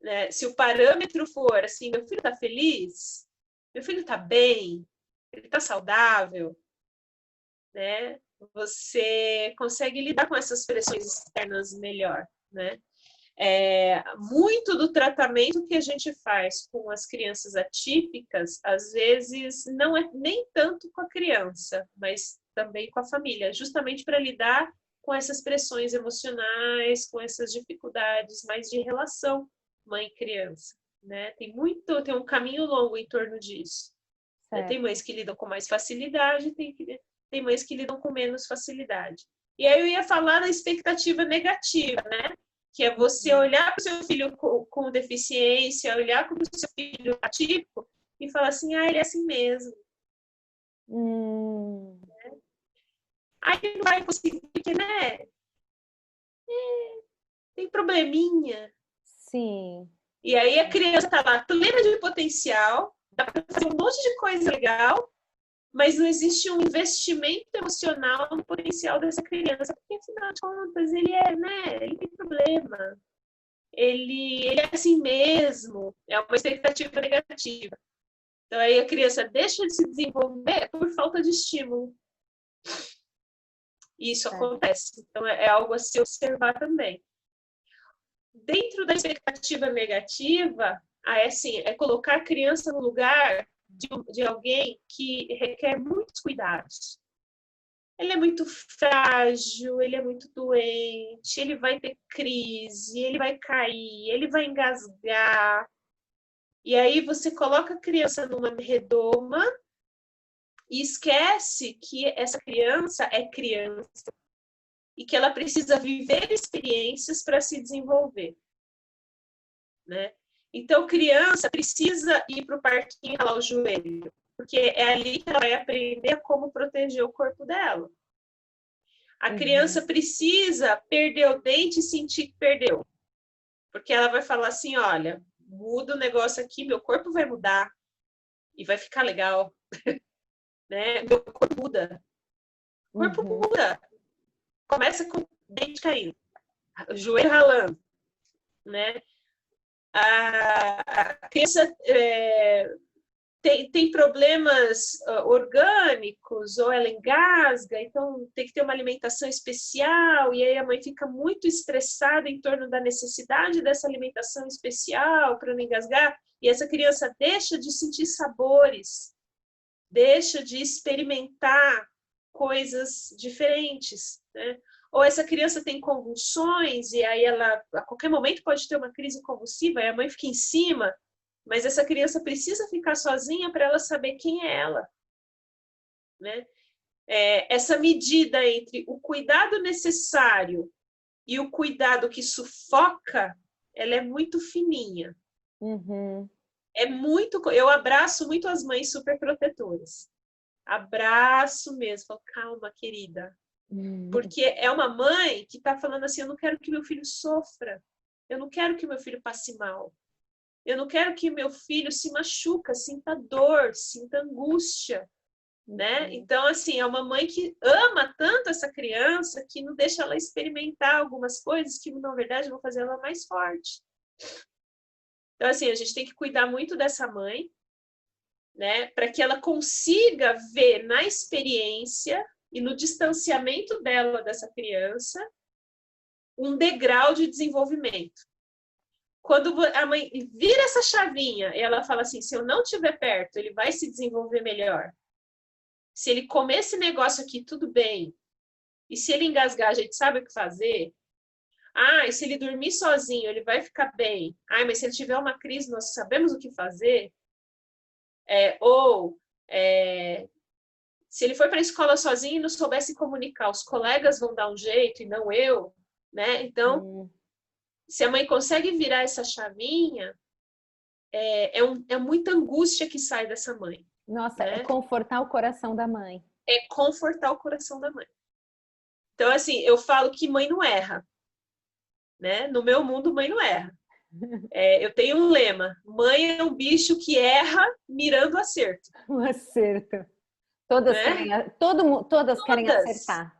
Né? Se o parâmetro for assim, meu filho está feliz, meu filho está bem, ele está saudável, né? Você consegue lidar com essas pressões externas melhor, né? Muito do tratamento que a gente faz com as crianças atípicas, às vezes, não é nem tanto com a criança, mas também com a família, justamente para lidar com essas pressões emocionais, com essas dificuldades mais de relação mãe-criança. Né? Tem um caminho longo em torno disso. Né? Tem mães que lidam com mais facilidade, tem mães que lidam com menos facilidade. E aí eu ia falar da expectativa negativa, né? Que é você olhar para o seu filho com deficiência, olhar para o seu filho atípico e falar assim, ele é assim mesmo. Ele não vai conseguir, porque, né? Tem probleminha. Sim. E aí a criança está lá plena de potencial, dá para fazer um monte de coisa legal, mas não existe um investimento emocional no potencial dessa criança, porque afinal de contas ele é, né, ele tem problema, ele é assim mesmo, é uma expectativa negativa. Então aí a criança deixa de se desenvolver por falta de estímulo. E isso acontece. Então é algo a se observar também. Dentro da expectativa negativa, é colocar a criança no lugar de alguém que requer muitos cuidados. Ele é muito frágil, ele é muito doente, ele vai ter crise, ele vai cair, ele vai engasgar. E aí você coloca a criança numa redoma e esquece que essa criança é criança e que ela precisa viver experiências para se desenvolver, né? Então, criança precisa ir para o parquinho e ralar o joelho, porque é ali que ela vai aprender como proteger o corpo dela. A criança precisa perder o dente e sentir que perdeu, porque ela vai falar assim, olha, muda o negócio aqui, meu corpo vai mudar e vai ficar legal, né? Meu corpo muda. O corpo muda. Começa com o dente caindo, o joelho ralando, né? A criança tem problemas orgânicos, ou ela engasga, então tem que ter uma alimentação especial, e aí a mãe fica muito estressada em torno da necessidade dessa alimentação especial para não engasgar, e essa criança deixa de sentir sabores, deixa de experimentar coisas diferentes, né? Ou essa criança tem convulsões e aí ela a qualquer momento pode ter uma crise convulsiva e a mãe fica em cima, mas essa criança precisa ficar sozinha para ela saber quem é ela, né? Essa medida entre o cuidado necessário e o cuidado que sufoca, ela é muito fininha. Eu abraço muito as mães superprotetoras. Abraço mesmo, falo, calma, querida. Porque é uma mãe que está falando assim, eu não quero que meu filho sofra, eu não quero que meu filho passe mal, eu não quero que meu filho se machuque, sinta dor, sinta angústia, né? Então, assim, é uma mãe que ama tanto essa criança que não deixa ela experimentar algumas coisas que, na verdade, vão fazer ela mais forte. Então, assim, a gente tem que cuidar muito dessa mãe, né? Para que ela consiga ver na experiência e no distanciamento dela dessa criança um degrau de desenvolvimento. Quando a mãe vira essa chavinha e ela fala assim, se eu não estiver perto, ele vai se desenvolver melhor. Se ele comer esse negócio aqui, tudo bem. E se ele engasgar, a gente sabe o que fazer. Ah, e se ele dormir sozinho, ele vai ficar bem. Ah, mas se ele tiver uma crise, nós sabemos o que fazer. Se ele for para a escola sozinho e não souber se comunicar, os colegas vão dar um jeito e não eu, né? Então, se a mãe consegue virar essa chavinha, é muita angústia que sai dessa mãe. Nossa, né? É confortar o coração da mãe. É confortar o coração da mãe. Então, assim, eu falo que mãe não erra. Né? No meu mundo, mãe não erra. Eu tenho um lema: mãe é um bicho que erra mirando acerto. Um acerto. Todas, né? todas querem acertar.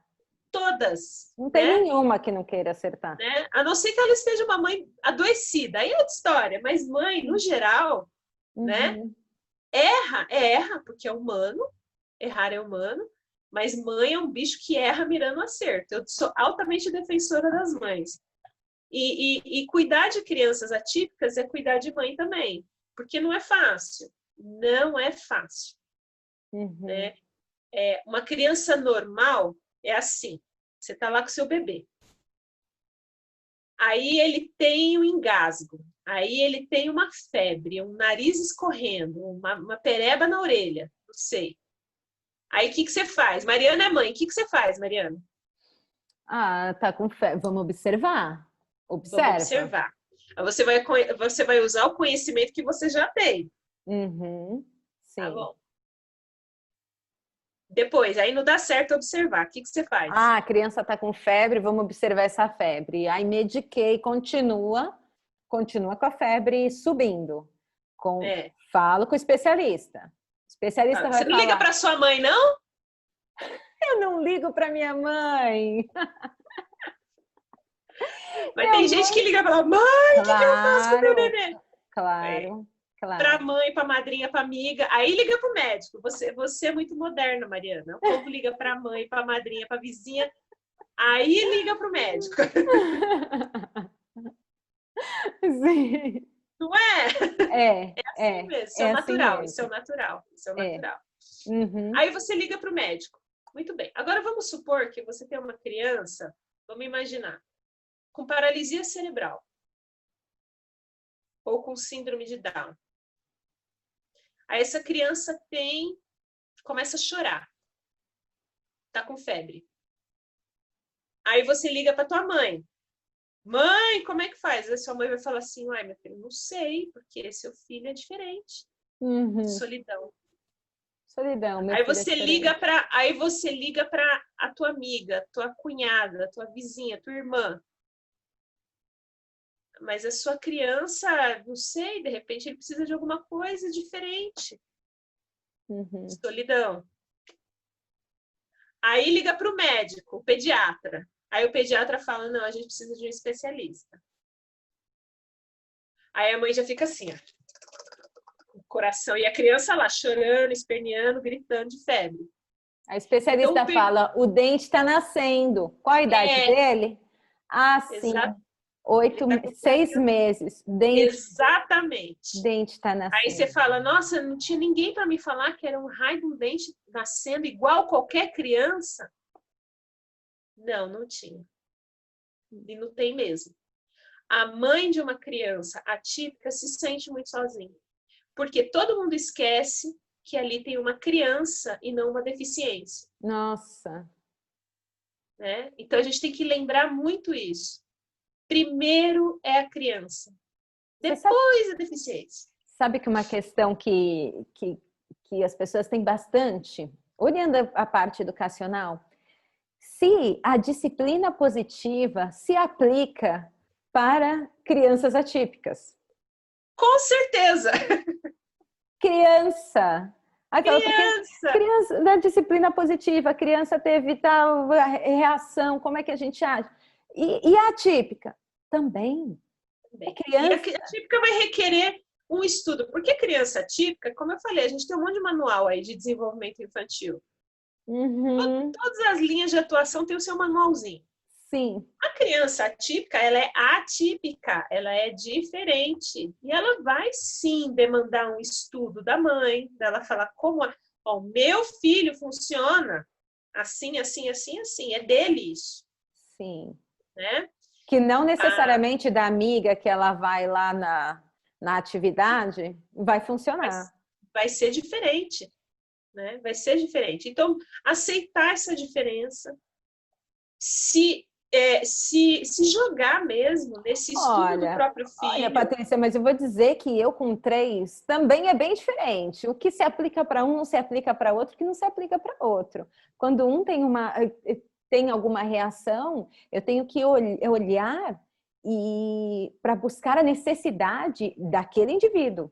Todas. Não tem nenhuma que não queira acertar. Né? A não ser que ela esteja uma mãe adoecida. Aí é outra história. Mas mãe, no geral, né? Erra, porque é humano. Errar é humano. Mas mãe é um bicho que erra mirando acerto. Eu sou altamente defensora das mães. E cuidar de crianças atípicas é cuidar de mãe também. Porque não é fácil. Não é fácil. Né? Uma criança normal é assim. Você está lá com seu bebê. Aí ele tem um engasgo. Aí ele tem uma febre, um nariz escorrendo, uma pereba na orelha. Não sei. Aí o que você faz? Mariana é mãe. O que você faz, Mariana? Ah, tá com febre. Vamos observar. Observa. Vamos observar. Você vai usar o conhecimento que você já tem. Sim. Tá bom. Depois, aí não dá certo observar. O que você faz? Ah, a criança está com febre, vamos observar essa febre. Aí mediquei, continua com a febre subindo. Falo com o especialista. O Especialista vai Você não liga falar, para sua mãe, não? eu não ligo para minha mãe. Mas Minha tem gente que mãe... liga e fala, mãe, o que que eu faço com o meu Claro, neném? claro, Para claro. mãe, para madrinha, para amiga. Aí liga para o médico. Você é muito moderna, Mariana. O povo liga para mãe, para madrinha, para vizinha. Aí liga para o médico. Sim. Não é? É, É assim mesmo. Isso é é o assim natural. Isso é mesmo. o natural. Isso é o É. natural. Uhum. Aí você liga para o médico. Muito bem. Agora vamos supor que você tem uma criança, vamos imaginar, com paralisia cerebral ou com síndrome de Down. Aí essa criança começa a chorar, tá com febre. Aí você liga para tua mãe. Mãe, como é que faz? Aí sua mãe vai falar assim, ai, meu filho, não sei, porque seu filho é diferente. Uhum. Solidão. Solidão, meu filho é diferente. Aí você liga para a tua amiga, tua cunhada, tua vizinha, tua irmã. Mas a sua criança, não sei, de repente ele precisa de alguma coisa diferente. Uhum. Solidão. Aí liga para o médico, o pediatra. Aí o pediatra fala, não, a gente precisa de um especialista. Aí a mãe já fica assim, ó, o coração. E a criança lá chorando, esperneando, gritando de febre. A Então, especialista fala, o dente está nascendo. Qual a idade é, dele? Ah, sim, exato, ele oito, está com 6 meses. exatamente. Dente está Aí você nascendo. fala, nossa, não tinha ninguém para me falar que era um raio de um dente nascendo igual qualquer criança. Não, não tinha. E não tem mesmo. A mãe de uma criança atípica se sente muito sozinha. Porque todo mundo esquece que ali tem uma criança e não uma deficiência. Nossa. Né? Então a gente tem que lembrar muito isso. Primeiro é a criança, Você sabe, depois a deficiência. sabe que uma questão que as pessoas têm bastante, olhando a parte educacional, se a disciplina positiva se aplica para crianças atípicas. Com certeza! Criança, aquela porque Criança! criança da disciplina positiva, a criança teve tal reação, como é que a gente age? E a atípica também. É Bem, e a criança. típica vai requerer um estudo. Porque criança típica, como eu falei, a gente tem um monte de manual aí de desenvolvimento infantil. Uhum, Todas as linhas de atuação têm o seu manualzinho. sim. A criança atípica, ela é atípica, ela é diferente. E ela vai sim demandar um estudo da mãe, dela falar como ó, meu filho funciona assim, assim, assim, assim. É dele isso, Sim. né? Que não Ah, necessariamente da amiga que ela vai lá na atividade vai vai, funcionar. vai ser diferente, né? Vai ser diferente. Então, aceitar essa diferença, se jogar mesmo nesse estudo do Olha, próprio olha, filho. Patrícia, mas eu vou dizer que eu com 3 também é bem diferente. O que se aplica para um não se aplica para outro, que não se aplica para outro. Quando um tem alguma reação, eu tenho que olhar e para buscar a necessidade daquele indivíduo.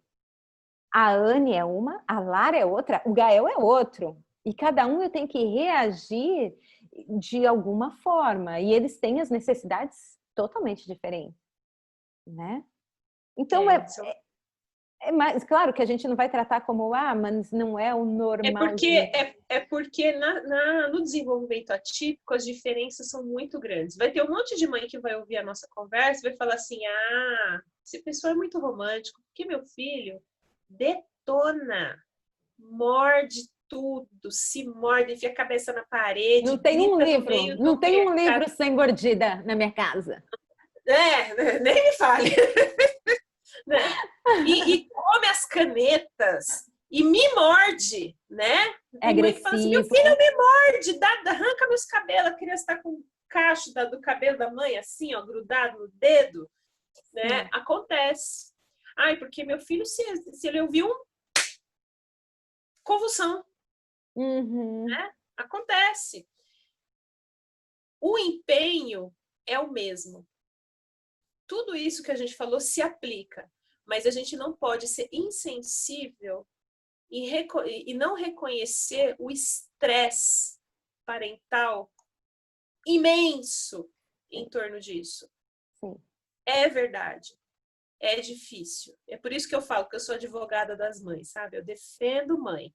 A Anne é uma, a Lara é outra, o Gael é outro. E cada um eu tenho que reagir de alguma forma. E eles têm as necessidades totalmente diferentes, né? Então É, são é mais claro que a gente não vai tratar como mas não é o É porque, normalzinho. porque no desenvolvimento atípico as diferenças são muito grandes. Vai ter um monte de mãe que vai ouvir a nossa conversa e vai falar assim: ah, esse pessoal é muito romântico, porque meu filho detona, morde tudo, se morde, enfia a cabeça na parede, grita no meio Não do tem um mercado. livro sem mordida na minha casa. É, nem me fale. Né? E come as canetas e me morde, né? É Tem mãe que fala assim, meu agressivo. filho me morde, arranca meus cabelos, a criança está com um cacho do cabelo da mãe, assim, ó, grudado no dedo, né? Sim. Acontece. Ai, porque meu filho, se ele ouvir convulsão, Uhum. né? Acontece. O empenho é o mesmo. Tudo isso que a gente falou se aplica, mas a gente não pode ser insensível e não reconhecer o estresse parental imenso em torno disso. Sim. É verdade. É difícil. É por isso que eu falo que eu sou advogada das mães, sabe? Eu defendo mãe,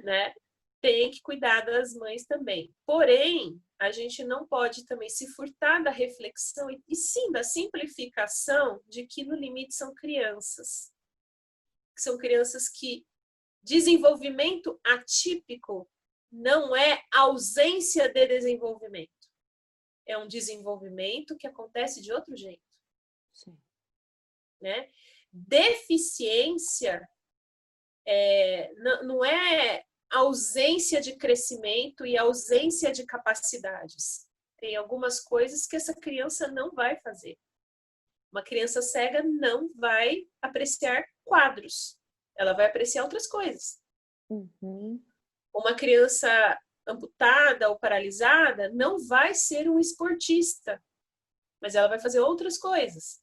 né? Tem que cuidar das mães também. Porém, a gente não pode também se furtar da reflexão e sim da simplificação de que no limite são crianças. São crianças que desenvolvimento atípico não é ausência de desenvolvimento. É um desenvolvimento que acontece de outro jeito. Sim. Né? Deficiência não é ausência de crescimento e ausência de capacidades. Tem algumas coisas que essa criança não vai fazer. Uma criança cega não vai apreciar quadros. Ela vai apreciar outras coisas. Uhum. Uma criança amputada ou paralisada não vai ser um esportista, mas ela vai fazer outras coisas.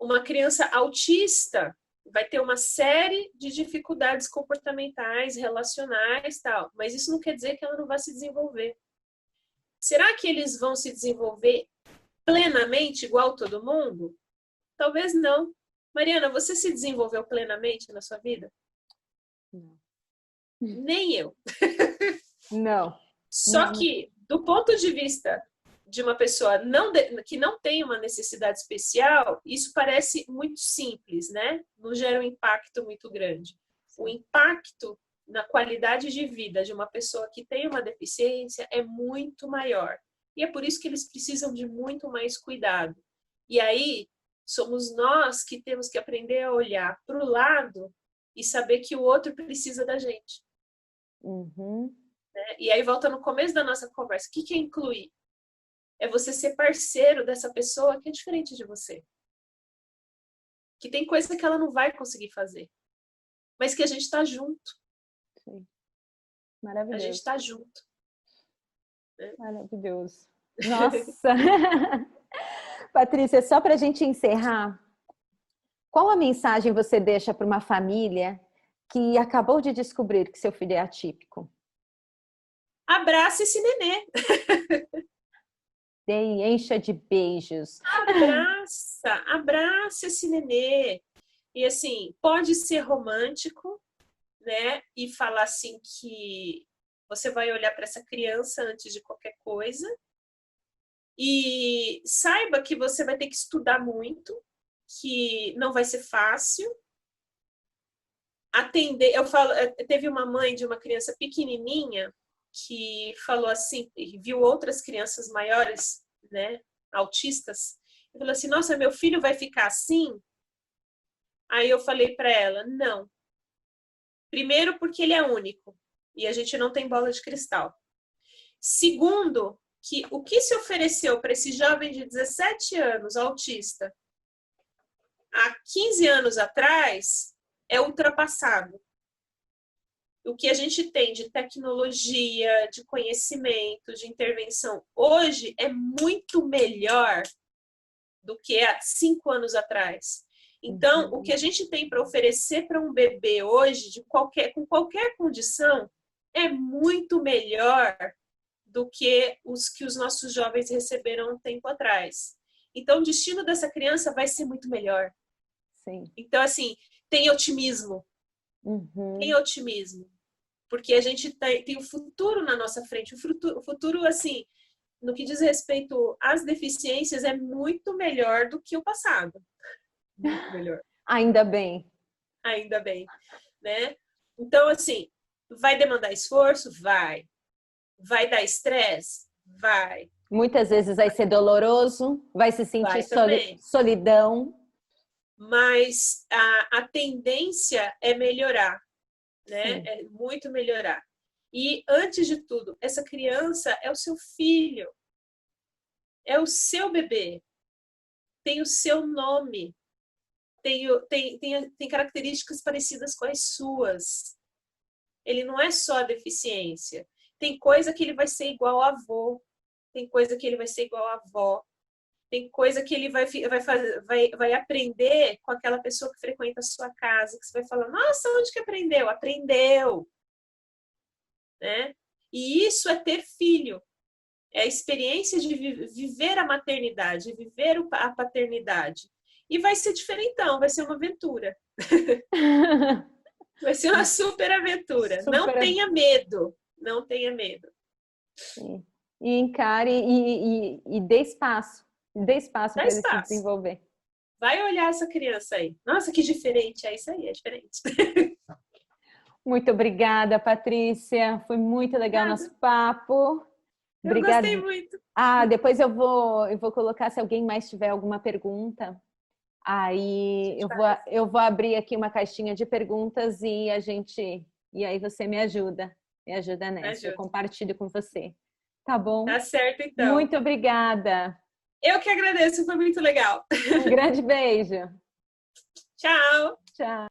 Uma criança autista vai ter uma série de dificuldades comportamentais, relacionais, tal, mas isso não quer dizer que ela não vai se desenvolver. Será que eles vão se desenvolver plenamente igual todo mundo? Talvez não. Mariana, você se desenvolveu plenamente na sua vida? Não. Nem eu. Não. Só que, do ponto de vista de uma pessoa que não tem uma necessidade especial, isso parece muito simples, né? Não gera um impacto muito grande. O impacto na qualidade de vida de uma pessoa que tem uma deficiência é muito maior. E é por isso que eles precisam de muito mais cuidado. E aí, somos nós que temos que aprender a olhar para o lado e saber que o outro precisa da gente. Uhum. Né? E aí, volta no começo da nossa conversa. O que é incluir? É você ser parceiro dessa pessoa que é diferente de você. Que tem coisa que ela não vai conseguir fazer. Mas que a gente está junto. Sim. A gente Maravilhoso. está junto. Maravilhoso. Nossa! Patrícia, só para a gente encerrar, qual a mensagem você deixa para uma família que acabou de descobrir que seu filho é atípico? Abraça esse nenê. Dê e encha de beijos. Abraça esse nenê. E assim, pode ser romântico, né? E falar assim que você vai olhar para essa criança antes de qualquer coisa. E saiba que você vai ter que estudar muito, que não vai ser fácil. Atender, teve uma mãe de uma criança pequenininha que falou assim, viu outras crianças maiores, né, autistas, e falou assim: nossa, meu filho vai ficar assim? Aí eu falei para ela: não. Primeiro, porque ele é único e a gente não tem bola de cristal. Segundo, que o que se ofereceu para esse jovem de 17 anos, autista, há 15 anos atrás, é ultrapassado. O que a gente tem de tecnologia, de conhecimento, de intervenção hoje é muito melhor do que há 5 anos atrás. Então, o que a gente tem para oferecer para um bebê hoje, com qualquer condição, é muito melhor do que os nossos jovens receberam um tempo atrás. Então, o destino dessa criança vai ser muito melhor. Sim. Então, assim, tem otimismo. Tem otimismo. Porque a gente tem o futuro na nossa frente. O futuro, assim, no que diz respeito às deficiências, é muito melhor do que o passado. Muito melhor. Ainda bem. Ainda bem, né? Então, assim, vai demandar esforço? Vai. Vai dar estresse? Vai. Muitas vezes vai ser doloroso, vai se sentir solidão. Mas a tendência é melhorar, né? Sim. É muito melhorar. E, antes de tudo, essa criança é o seu filho. É o seu bebê. Tem o seu nome. Tem características parecidas com as suas. Ele não é só a deficiência. Tem coisa que ele vai ser igual ao avô. Tem coisa que ele vai ser igual à avó. Tem coisa que ele vai aprender com aquela pessoa que frequenta a sua casa, que você vai falar, nossa, onde que aprendeu? Aprendeu, né? E isso é ter filho. É a experiência de viver a maternidade, viver a paternidade. E vai ser diferentão, vai ser uma aventura. Vai ser uma super aventura. Não tenha medo. Não tenha medo. Sim. E encare e dê espaço. Dê espaço para ele se desenvolver. Vai olhar essa criança aí. Nossa, que diferente. É isso aí, é diferente. Muito obrigada, Patrícia. Foi muito legal nosso papo. Obrigada. Eu gostei muito. Depois eu vou colocar, se alguém mais tiver alguma pergunta, aí eu vou abrir aqui uma caixinha de perguntas e aí você me ajuda nessa. Eu compartilho com você. Tá bom? Tá certo, então. Muito obrigada. Eu que agradeço, foi muito legal. Um grande beijo. Tchau. Tchau.